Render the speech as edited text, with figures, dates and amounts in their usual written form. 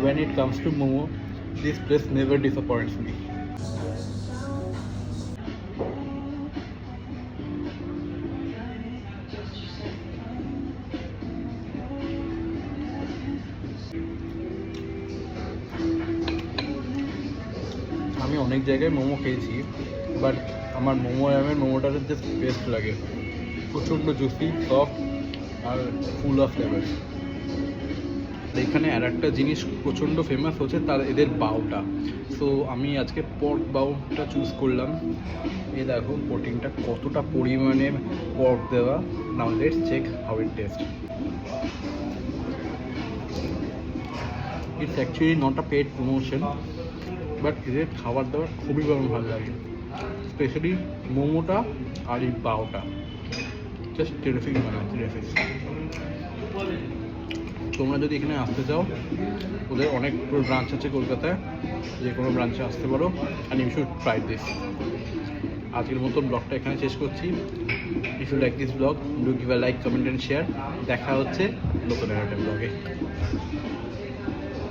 when it comes to momo, this place never disappoints me. আমি অনেক জায়গায় মোমো খেয়েছি, বাট আমার মোমোটার জাস্ট বেস্ট লাগে। প্রচণ্ড জুসি, সফট আর ফুল অফ ফ্লেভার। এখানে আর একটা জিনিস প্রচণ্ড ফেমাস হচ্ছে এদের বাউটা। সো আমি আজকে পর্ক বাউটা চুজ করলাম। এই দেখো কোটিংটা কতটা পরিমাণে পর্ক দেওয়া। Now let's check how it taste. It's actually not a paid promotion, but এদের খাবার দাবার খুবই ভালো লাগে, স্পেশালি মোমোটা আর এই বাউটা জাস্ট টেরিফিক বানায়, টেরিফিক। তোমরা যদি এখানে আসতে চাও, ওদের অনেক ব্রাঞ্চ আছে কলকাতায়, যে কোনো ব্রাঞ্চে আসতে পারো, and you should try this. আজকের মতো ব্লগটা এখানে শেষ করছি। If you like this blog, do give a like, comment and share. দেখা হচ্ছে নতুন একটা ব্লগে।